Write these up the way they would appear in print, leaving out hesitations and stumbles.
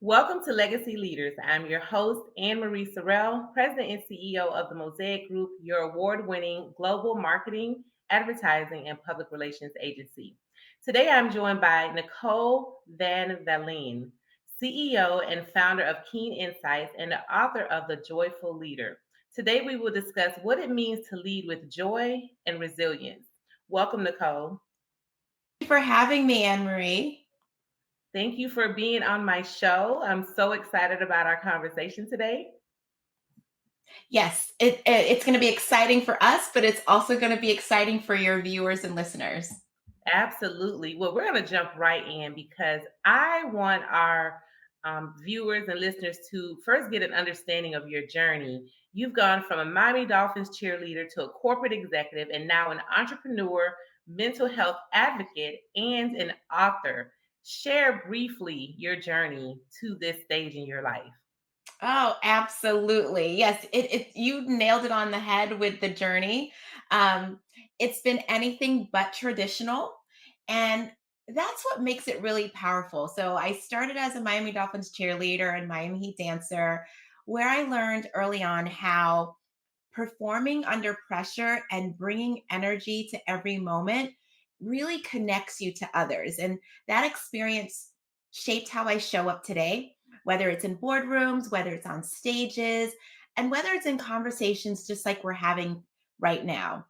Welcome to Legacy Leaders. I'm your host, Anne Marie Sorrell, President and CEO of the Mosaic Group, your award winning global marketing, advertising, and public relations agency. Today, I'm joined by Nicole Van Valen, CEO and founder of Keane Insights and the author of The Joyful Leader. Today, we will discuss what it means to lead with joy and resilience. Welcome, Nicole. You for having me, Anne Marie. Thank you for being on my show. I'm so excited about our conversation today. Yes, it's going to be exciting for us, but it's also going to be exciting for your viewers and listeners. Absolutely. Well, we're going to jump right in because I want our viewers and listeners to first get an understanding of your journey. You've gone from a Miami Dolphins cheerleader to a corporate executive and now an entrepreneur, mental health advocate, and an author. Share briefly your journey to this stage in your life. Oh, absolutely. Yes, you nailed it on the head with the journey. Um, it's been anything but traditional, and that's what makes it really powerful. So I started as a Miami Dolphins cheerleader and Miami Heat dancer, where I learned early on how performing under pressure and bringing energy to every moment really connects you to others. And that experience shaped how I show up today, whether it's in boardrooms, whether it's on stages, and whether it's in conversations just like we're having right now.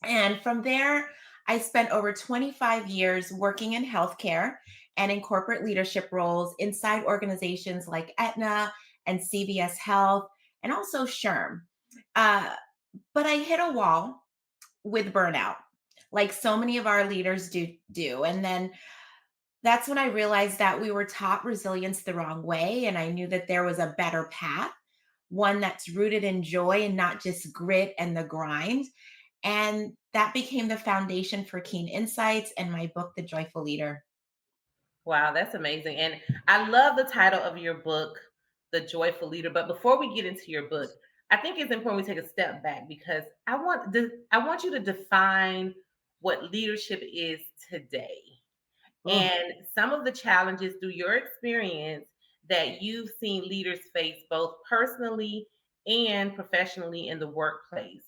And from there, I spent over 25 years working in healthcare and in corporate leadership roles inside organizations like Aetna and CVS Health and also SHRM. Uh, but I hit a wall with burnout, like so many of our leaders do. And then that's when I realized that we were taught resilience the wrong way. And I knew that there was a better path, one that's rooted in joy and not just grit and the grind. And that became the foundation for Keen Insights and my book, The Joyful Leader. Wow, that's amazing. And I love the title of your book, The Joyful Leader. But before we get into your book, I think it's important we take a step back because I want you to define what leadership is today Oh, and some of the challenges through your experience that you've seen leaders face both personally and professionally in the workplace.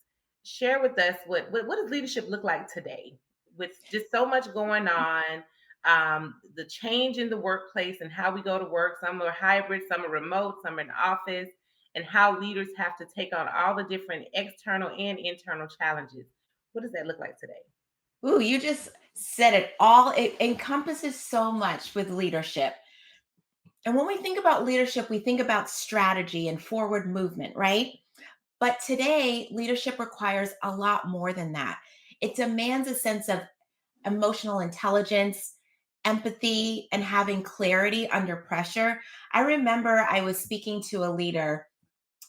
Share with us what does leadership look like today with just so much going on, the change in the workplace and how we go to work. Some are hybrid, some are remote, some are in the office, and how leaders have to take on all the different external and internal challenges. What does that look like today? ooh, you just said it all. It encompasses so much with leadership. And when we think about leadership, we think about strategy and forward movement, right? But today, leadership requires a lot more than that. It demands a sense of emotional intelligence, empathy, and having clarity under pressure. I remember I was speaking to a leader,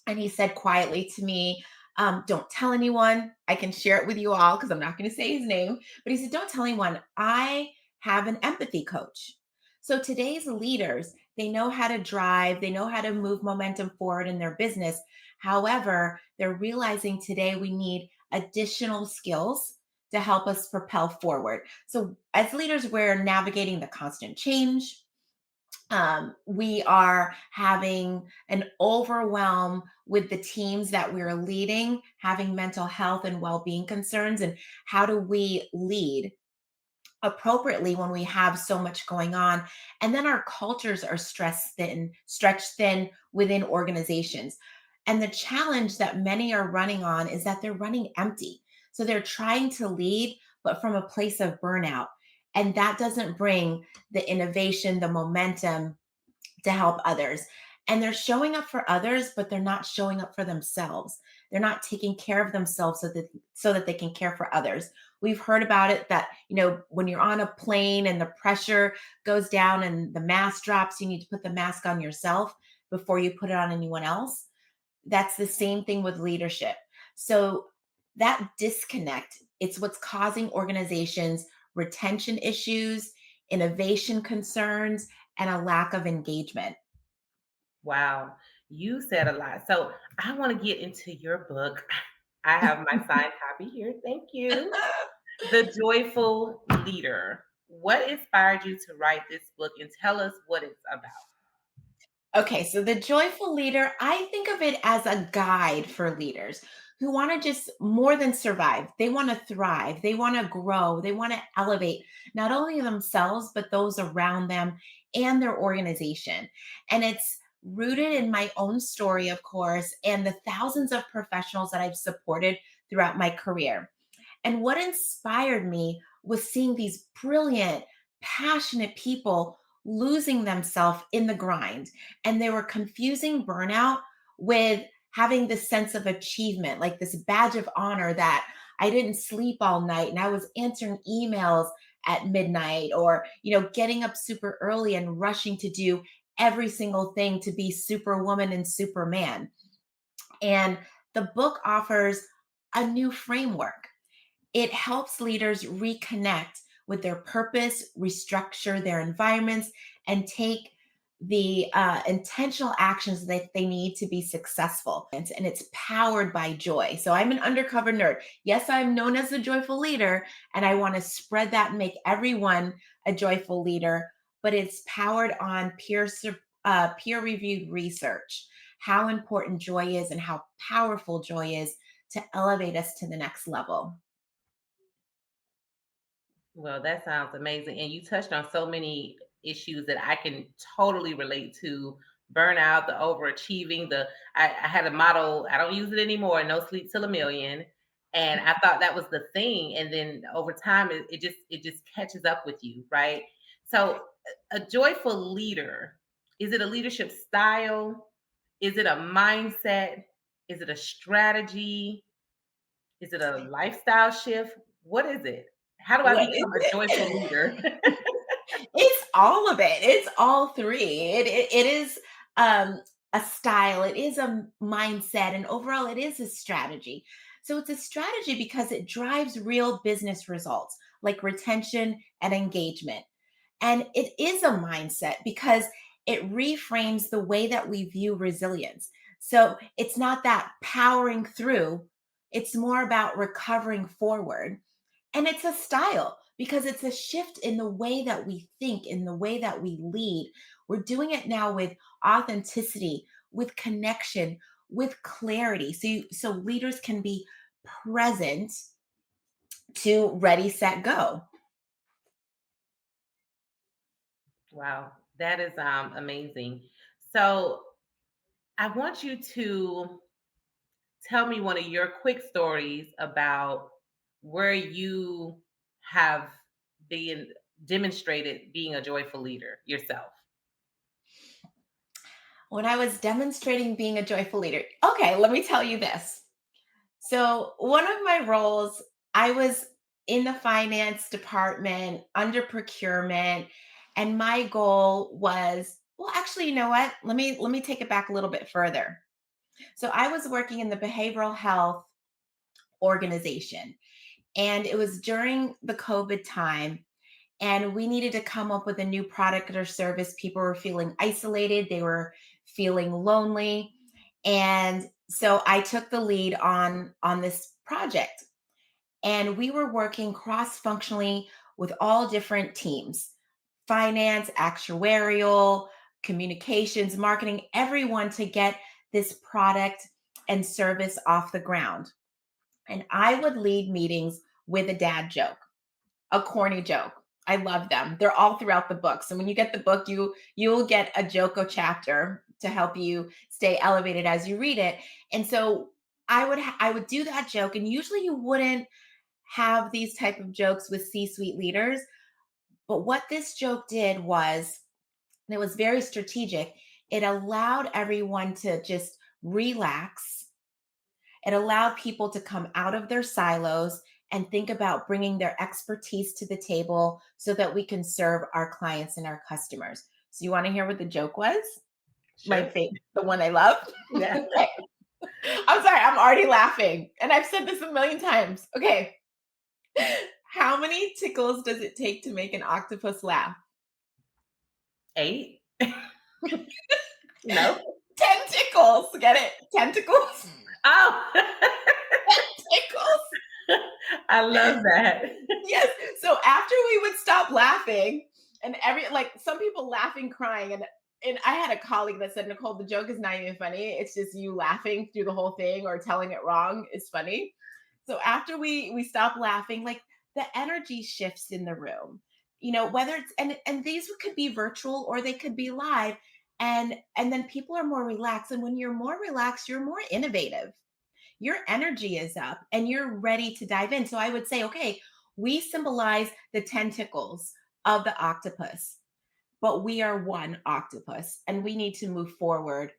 and he said quietly to me, don't tell anyone. I can share it with you all because I'm not going to say his name. But he said, don't tell anyone. I have an empathy coach. So today's leaders, they know how to drive, they know how to move momentum forward in their business. However, they're realizing today we need additional skills to help us propel forward. So as leaders, we're navigating the constant change, we are having an overwhelm with the teams that we're leading, having mental health and well-being concerns, and how do we lead appropriately when we have so much going on. And then our cultures are stretched thin within organizations. And the challenge that many are running on is that they're running empty. So they're trying to lead, but from a place of burnout. And that doesn't bring the innovation, the momentum to help others. And they're showing up for others, but they're not showing up for themselves. They're not taking care of themselves so that they can care for others. We've heard about it that, when you're on a plane and the pressure goes down and the mask drops, you need to put the mask on yourself before you put it on anyone else. That's the same thing with leadership. So that disconnect, it's what's causing organizations retention issues, innovation concerns, and a lack of engagement. Wow, you said a lot. So I want to get into your book. I have my signed copy here. Thank you. The Joyful Leader. What inspired you to write this book and tell us what it's about? Okay, so the joyful leader, I think of it as a guide for leaders who want to just more than survive. They want to thrive, they want to grow, they want to elevate not only themselves, but those around them and their organization. And it's rooted in my own story, of course, and the thousands of professionals that I've supported throughout my career. And what inspired me was seeing these brilliant, passionate people losing themselves in the grind. And they were confusing burnout with having this sense of achievement, like this badge of honor that I didn't sleep all night and I was answering emails at midnight, or getting up super early and rushing to do every single thing to be superwoman and superman. And the book offers a new framework. It helps leaders reconnect with their purpose, restructure their environments, and take the intentional actions that they need to be successful. And it's powered by joy. So I'm an undercover nerd. Yes, I'm known as a joyful leader, and I want to spread that and make everyone a joyful leader. But it's powered on peer reviewed research, how important joy is and how powerful joy is to elevate us to the next level. Well, that sounds amazing. And you touched on so many issues that I can totally relate to: burnout, the overachieving, I had a motto, I don't use it anymore, no sleep till a million. And I thought that was the thing. And then over time it just catches up with you, right? So a joyful leader, is it a leadership style? Is it a mindset? Is it a strategy? Is it a lifestyle shift? What is it? How do I What is become a joyful it? leader? It's all of it. It's all three. It is um, a style. It is a mindset, and overall, it is a strategy. So it's a strategy because it drives real business results like retention and engagement. And it is a mindset because it reframes the way that we view resilience. So it's not that powering through, it's more about recovering forward. And it's a style because it's a shift in the way that we think, in the way that we lead. We're doing it now with authenticity, with connection, with clarity. So leaders can be present to ready, set, go. Wow, that is amazing. So I want you to tell me one of your quick stories about where you have been demonstrated being a joyful leader yourself. When I was demonstrating being a joyful leader, okay, let me tell you this. So, one of my roles, I was in the finance department under procurement, and my goal was, well, actually, you know what? Let me take it back a little bit further. So, I was working in the behavioral health organization, and it was during the COVID time, and we needed to come up with a new product or service. People were feeling isolated, they were feeling lonely, and so I took the lead on this project. And we were working cross functionally with all different teams: finance, actuarial, communications, marketing, everyone, to get this product and service off the ground. And I would lead meetings with a dad joke, a corny joke. I love them. They're all throughout the book. So when you get the book, you'll get a Joko chapter to help you stay elevated as you read it. And so I would do that joke, and usually you wouldn't have these type of jokes with C-suite leaders, but what this joke did was, and it was very strategic, it allowed everyone to just relax. It allowed people to come out of their silos and think about bringing their expertise to the table so that we can serve our clients and our customers. So you want to hear what the joke was? My Sure. favorite, the one I love. Yeah. Okay. I'm sorry, I'm already laughing. And I've said this a million times. Okay. How many tickles does it take to make an octopus laugh? 8? No. 10 tickles. Get it? Tentacles? Oh, Tickles. I love that. Yes. So after we would stop laughing, and every like some people laughing, crying, and And I had a colleague that said, Nicole, the joke is not even funny. It's just you laughing through the whole thing or telling it wrong is funny. So after we stop laughing, like the energy shifts in the room. Whether it's and these could be virtual or they could be live, and then people are more relaxed. And when you're more relaxed, you're more innovative. Your energy is up and you're ready to dive in. So I would say, okay, we symbolize the tentacles of the octopus, but we are one octopus and we need to move forward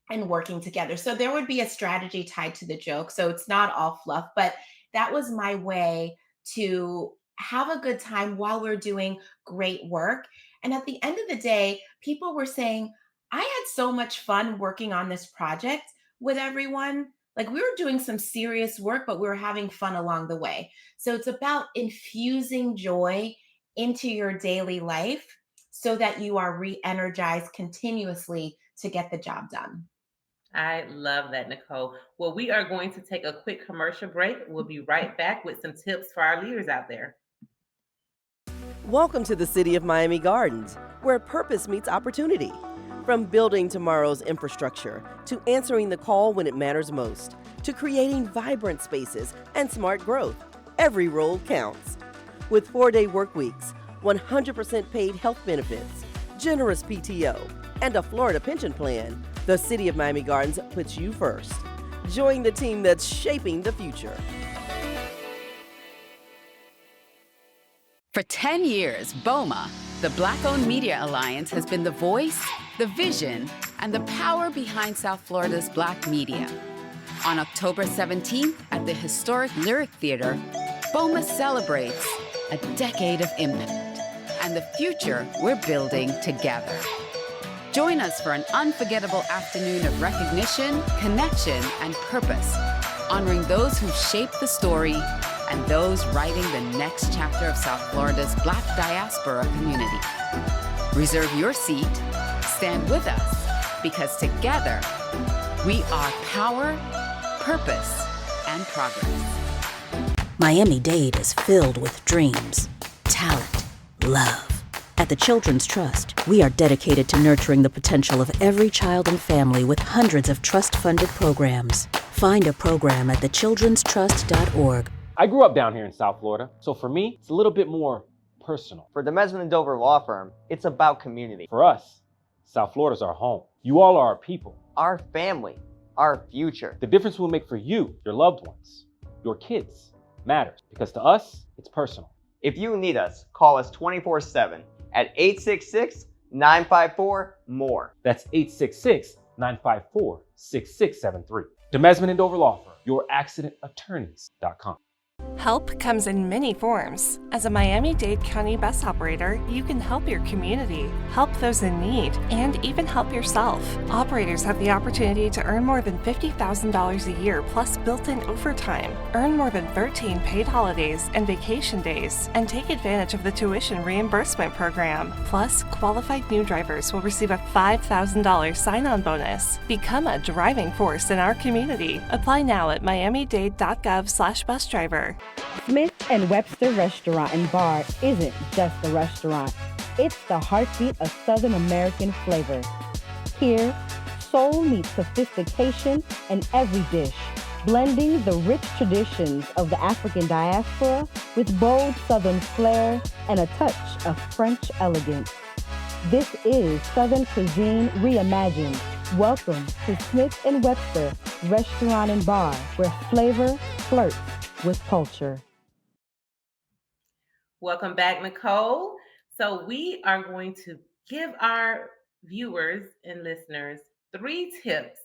and working together. So there would be a strategy tied to the joke. So it's not all fluff, but that was my way to have a good time while we're doing great work. And at the end of the day, people were saying, I had so much fun working on this project with everyone. Like we were doing some serious work, but we were having fun along the way. So it's about infusing joy into your daily life so that you are re energized continuously to get the job done. I love that, Nicole. Well, we are going to take a quick commercial break. We'll be right back with some tips for our leaders out there. Welcome to the City of Miami Gardens, where purpose meets opportunity. From building tomorrow's infrastructure, to answering the call when it matters most, to creating vibrant spaces and smart growth, every role counts. With 4-day work weeks, 100% paid health benefits, generous PTO, and a Florida pension plan, the City of Miami Gardens puts you first. Join the team that's shaping the future. For 10 years, BOMA, the Black-owned Media Alliance, has been the voice, the vision, and the power behind South Florida's Black media. On October 17th at the historic Lyric Theater, BOMA celebrates a decade of impact and the future we're building together. Join us for an unforgettable afternoon of recognition, connection, and purpose, honoring those who shaped the story and those writing the next chapter of South Florida's Black diaspora community. Reserve your seat, stand with us, because together we are power, purpose, and progress. Miami-Dade is filled with dreams, talent, love. At the Children's Trust, we are dedicated to nurturing the potential of every child and family with hundreds of trust-funded programs. Find a program at thechildrenstrust.org. I grew up down here in South Florida, so for me, it's a little bit more personal. For the Mesman & Dover Law Firm, it's about community. For us, South Florida's our home. You all are our people. Our family, our future. The difference we'll make for you, your loved ones, your kids, matters. Because to us, it's personal. If you need us, call us 24/7 at 866-954-MORE. That's 866-954-6673. The Mesman & Dover Law Firm, youraccidentattorneys.com. Help comes in many forms. As a Miami-Dade County bus operator, you can help your community, help those in need, and even help yourself. Operators have the opportunity to earn more than $50,000 a year plus built-in overtime, earn more than 13 paid holidays and vacation days, and take advantage of the tuition reimbursement program. Plus, qualified new drivers will receive a $5,000 sign-on bonus. Become a driving force in our community. Apply now at miamidade.gov/busdriver. Smith and Webster Restaurant and Bar isn't just a restaurant. It's the heartbeat of Southern American flavor. Here, soul meets sophistication in every dish, blending the rich traditions of the African diaspora with bold Southern flair and a touch of French elegance. This is Southern cuisine reimagined. Welcome to Smith and Webster Restaurant and Bar, where flavor flirts with culture. Welcome back, Nicole. So we are going to give our viewers and listeners 3 tips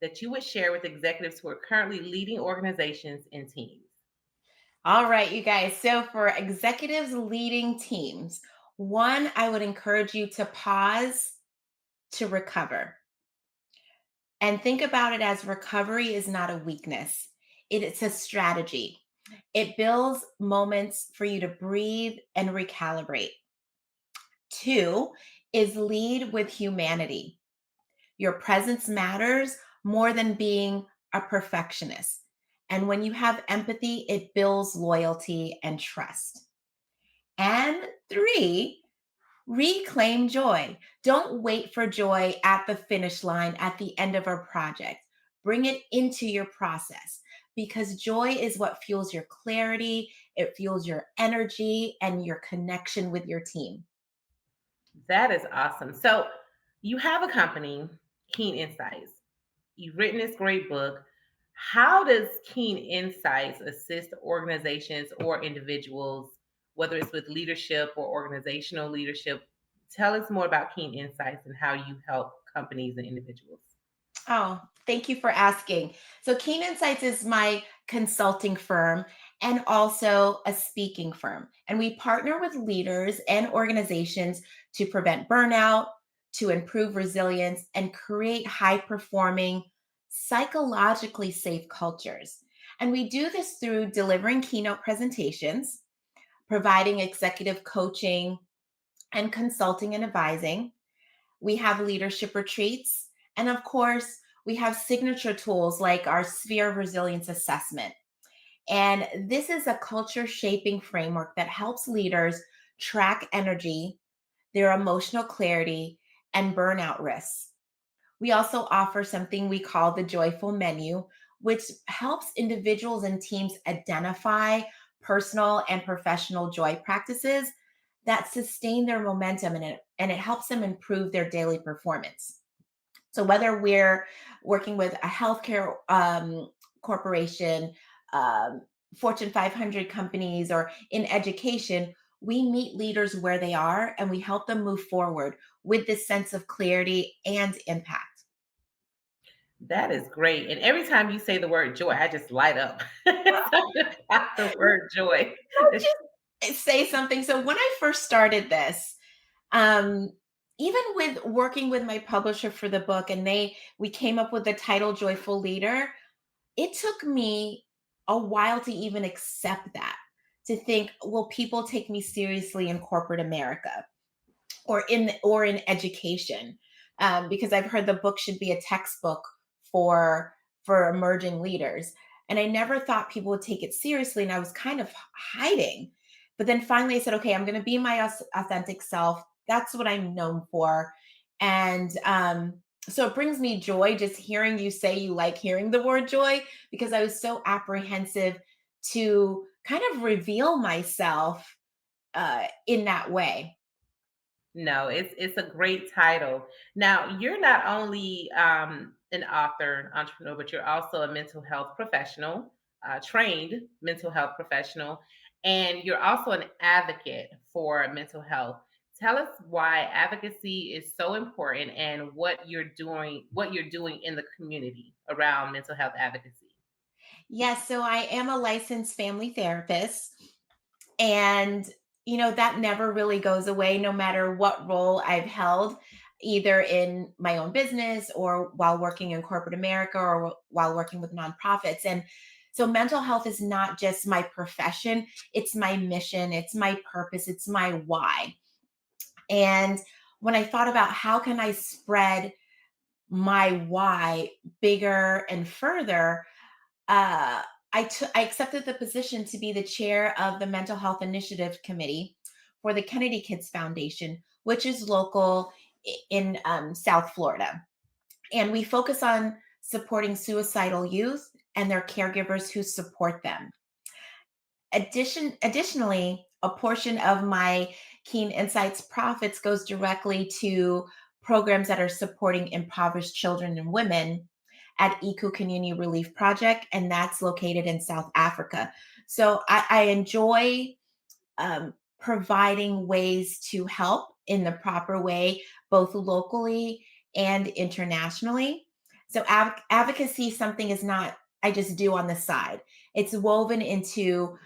that you would share with executives who are currently leading organizations and teams. All right, you guys. So for executives leading teams, one, I would encourage you to pause to recover. And think about it as recovery is not a weakness. It's a strategy. It builds moments for you to breathe and recalibrate. 2 is lead with humanity. Your presence matters more than being a perfectionist. And when you have empathy, it builds loyalty and trust. And 3, Reclaim joy. Don't wait for joy at the finish line at the end of a project. Bring it into your process because joy is what fuels your clarity, it fuels your energy and your connection with your team. That is awesome. So you have a company, Keane Insights. You've written this great book. How does Keane Insights assist organizations or individuals, whether it's with leadership or organizational leadership? Tell us more about Keane Insights and how you help companies and individuals. Oh, thank you for asking. So, Keen Insights is my consulting firm and also a speaking firm. And we partner with leaders and organizations to prevent burnout, to improve resilience, and create high performing, psychologically safe cultures. And we do this through delivering keynote presentations, providing executive coaching and consulting and advising. We have leadership retreats. And of course, we have signature tools like our Sphere of Resilience assessment. And this is a culture shaping framework that helps leaders track energy, their emotional clarity, and burnout risks. We also offer something we call the joyful menu, which helps individuals and teams identify personal and professional joy practices that sustain their momentum and it helps them improve their daily performance. So whether we're working with a healthcare corporation, um, Fortune 500 companies, or in education, we meet leaders where they are and we help them move forward with this sense of clarity and impact. That is great. And every time you say the word joy, I just light up. Something about the word joy. Say something. So when I first started this, um, even with working with my publisher for the book, and we came up with the title "Joyful Leader," it took me a while to even accept that. To think, will people take me seriously in corporate America or in education? Because I've heard the book should be a textbook for emerging leaders, and I never thought people would take it seriously, and I was kind of hiding. But then finally, I said, "Okay, I'm going to be my authentic self. That's what I'm known for," and so it brings me joy just hearing you say you like hearing the word joy because I was so apprehensive to kind of reveal myself in that way. No, it's a great title. Now, you're not only an author, entrepreneur, but you're also a mental health professional, trained mental health professional, and you're also an advocate for mental health. Tell us why advocacy is so important and what you're doing in the community around mental health advocacy. Yes, so I am a licensed family therapist. And, that never really goes away no matter what role I've held, either in my own business or while working in corporate America or while working with nonprofits. And so mental health is not just my profession, it's my mission, it's my purpose, it's my why. And when I thought about how can I spread my why bigger and further, uh, I accepted the position to be the chair of the Mental Health Initiative Committee for the Kennedy Kids Foundation, which is local in South Florida. And we focus on supporting suicidal youth and their caregivers who support them. Additionally, a portion of my Keen Insights profits goes directly to programs that are supporting impoverished children and women at Eco Community Relief Project, and that's located in South Africa. So I enjoy providing ways to help in the proper way, both locally and internationally. So advocacy something is not I just do on the side. It's woven into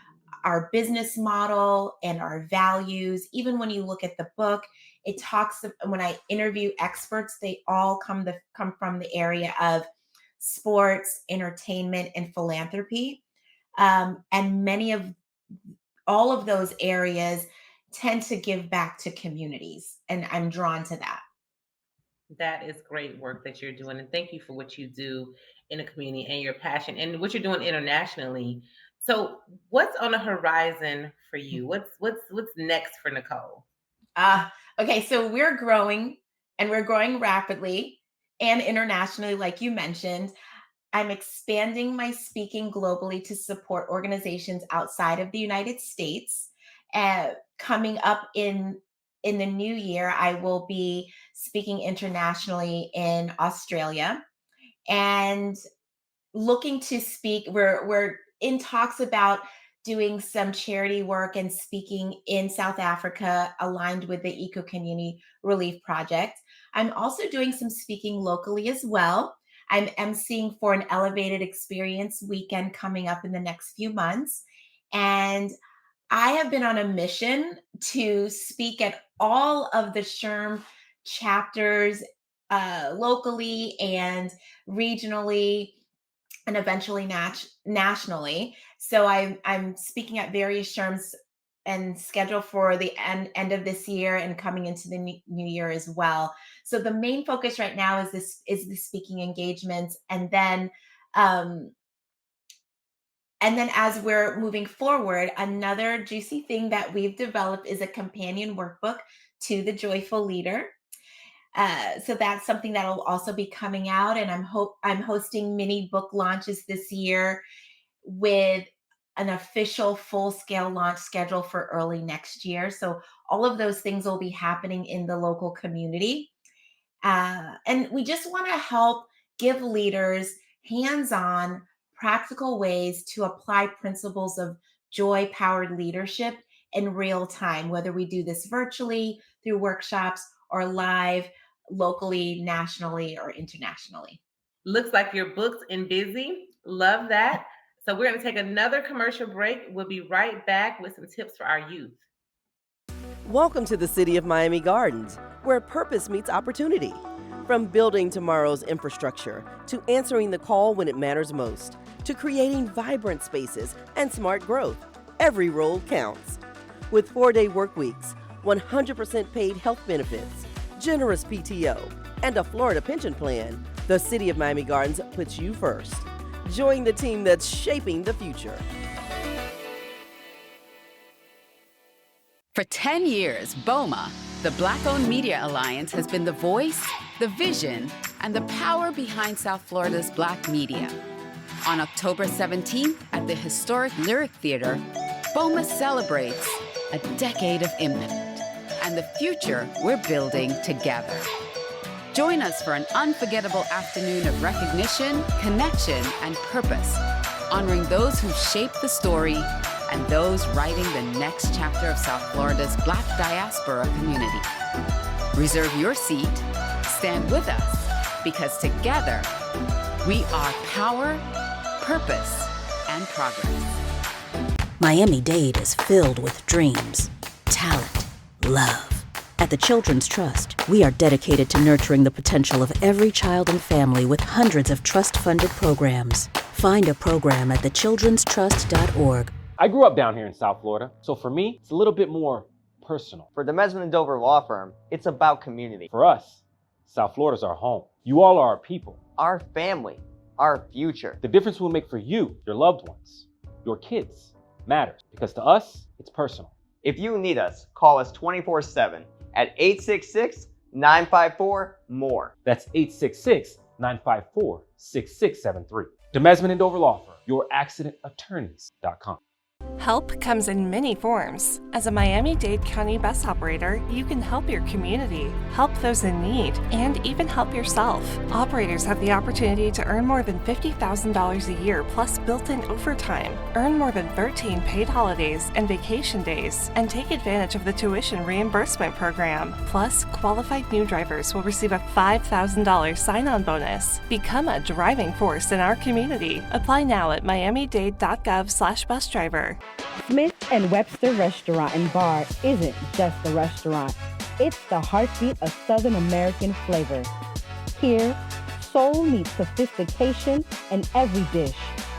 our business model and our values. Even when you look at the book, it talks when I interview experts, they all come from the area of sports, entertainment, and philanthropy. And many of all of those areas tend to give back to communities. And I'm drawn to that. That is great work that you're doing, and thank you for what you do in the community and your passion and what you're doing internationally. So, what's on the horizon for you? What's next for Nicole? Okay, so we're growing and we're growing rapidly and internationally, like you mentioned. I'm expanding my speaking globally to support organizations outside of the United States. Coming up in the new year, I will be speaking internationally in Australia and looking to speak. We're in talks about doing some charity work and speaking in South Africa aligned with the Eco Community Relief Project. I'm also doing some speaking locally as well. I'm emceeing for an Elevated Experience weekend coming up in the next few months. And I have been on a mission to speak at all of the SHRM chapters locally and regionally and eventually nationally. So I'm speaking at various SHRMs and scheduled for the end of this year and coming into the new year as well. So the main focus right now is the speaking engagements, um, and then as we're moving forward, another juicy thing that we've developed is a companion workbook to the Joyful Leader. So that's something that'll also be coming out, and I'm hosting mini book launches this year with an official full scale launch schedule for early next year. So all of those things will be happening in the local community. And we just want to help give leaders hands on, practical ways to apply principles of joy powered leadership in real time, whether we do this virtually through workshops or live locally, nationally, or internationally. Looks like you're booked and busy. Love that. So we're going to take another commercial break. We'll be right back with some tips for our youth. Welcome to the city of Miami Gardens, where purpose meets opportunity. From building tomorrow's infrastructure to answering the call when it matters most, to creating vibrant spaces and smart growth, every role counts. With 4-day work weeks, 100% paid health benefits, generous PTO, and a Florida pension plan, the city of Miami Gardens puts you first. Join the team that's shaping the future. For 10 years, BOMA, the Black-owned media alliance, has been the voice, the vision, and the power behind South Florida's Black media. On October 17th at the historic Lyric Theater, BOMA celebrates a decade of impact and the future we're building together. Join us for an unforgettable afternoon of recognition, connection, and purpose, honoring those who shaped the story and those writing the next chapter of South Florida's Black diaspora community. Reserve your seat, stand with us, because together we are power, purpose, and progress. Miami-Dade is filled with dreams, talent, love. At the Children's Trust, we are dedicated to nurturing the potential of every child and family with hundreds of trust-funded programs. Find a program at thechildrenstrust.org. I grew up down here in South Florida, so for me, it's a little bit more personal. For the Mesman & Dover Law Firm, it's about community. For us, South Florida's our home. You all are our people. Our family, our future. The difference we'll make for you, your loved ones, your kids, matters, because to us, it's personal. If you need us, call us 24/7 at 866-954-MORE. That's 866-954-6673. The Mesman & Dover Law Firm, youraccidentattorneys.com. Help comes in many forms. As a Miami-Dade County bus operator, you can help your community, help those in need, and even help yourself. Operators have the opportunity to earn more than $50,000 a year plus built-in overtime, earn more than 13 paid holidays and vacation days, and take advantage of the tuition reimbursement program. Plus, qualified new drivers will receive a $5,000 sign-on bonus. Become a driving force in our community. Apply now at miamidade.gov/busdriver. Smith & Webster Restaurant and Bar isn't just a restaurant. It's the heartbeat of Southern American flavor. Here, soul meets sophistication in every dish,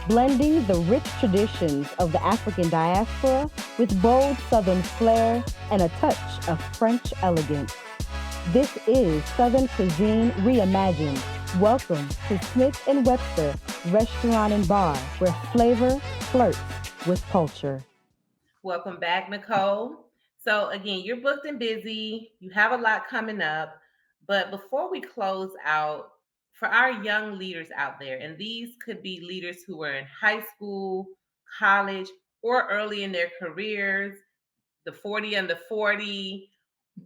blending the rich traditions of the African diaspora with bold Southern flair and a touch of French elegance. This is Southern cuisine reimagined. Welcome to Smith & Webster Restaurant and Bar, where flavor flirts with culture. Welcome back, Nicole. So again, you're booked and busy. You have a lot coming up. But before we close out, for our young leaders out there, and these could be leaders who are in high school, college, or early in their careers, the 40 under 40,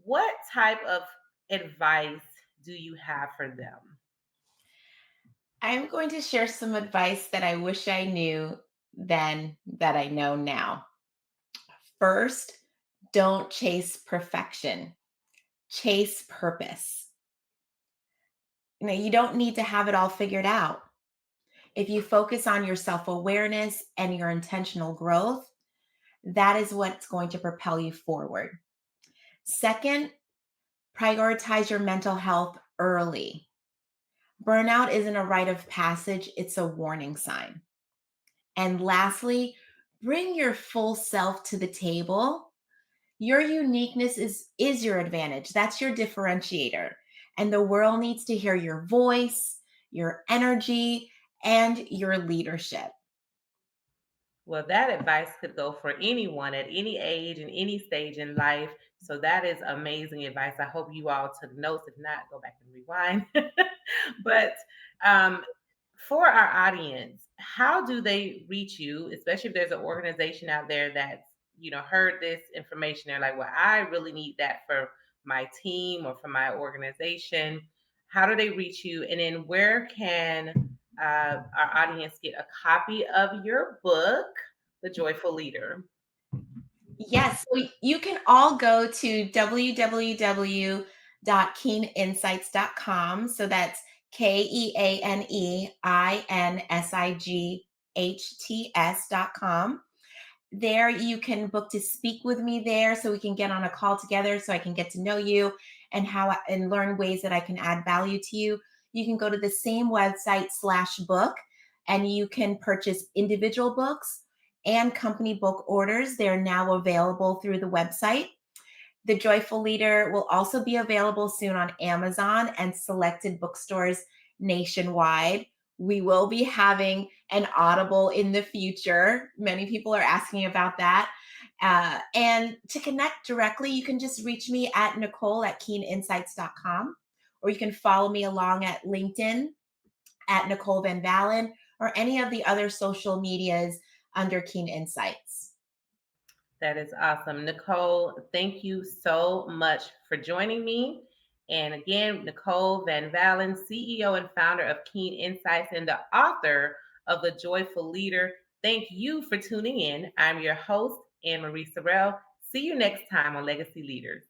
what type of advice do you have for them? I'm going to share some advice that I wish I knew then that I know now. First, don't chase perfection, chase purpose. You don't need to have it all figured out. If you focus on your self awareness and your intentional growth, that is what's going to propel you forward. Second, prioritize your mental health early. Burnout isn't a rite of passage, it's a warning sign. And lastly, bring your full self to the table. Your uniqueness is your advantage. That's your differentiator. And the world needs to hear your voice, your energy, and your leadership. Well, that advice could go for anyone at any age and any stage in life. So that is amazing advice. I hope you all took notes. If not, go back and rewind. But um, for our audience, how do they reach you, especially if there's an organization out there that's, heard this information? They're like, well, I really need that for my team or for my organization. How do they reach you? And then where can our audience get a copy of your book, The Joyful Leader? Yes, so you can all go to www.keaneinsights.com. So that's KEANEINSIGHTS.com. There you can book to speak with me there so we can get on a call together so I can get to know you and learn ways that I can add value to you. You can go to the same website /book and you can purchase individual books and company book orders. They're now available through the website. The Joyful Leader will also be available soon on Amazon and selected bookstores nationwide. We will be having an Audible in the future. Many people are asking about that. And to connect directly, you can just reach me at Nicole@KeaneInsights.com, or you can follow me along at LinkedIn at Nicole Van Valen, or any of the other social medias under Keane Insights. That is awesome. Nicole, thank you so much for joining me. And again, Nicole Van Valen, CEO and founder of Keane Insights and the author of The Joyful Leader. Thank you for tuning in. I'm your host, Anne Marie Sorrell. See you next time on Legacy Leaders.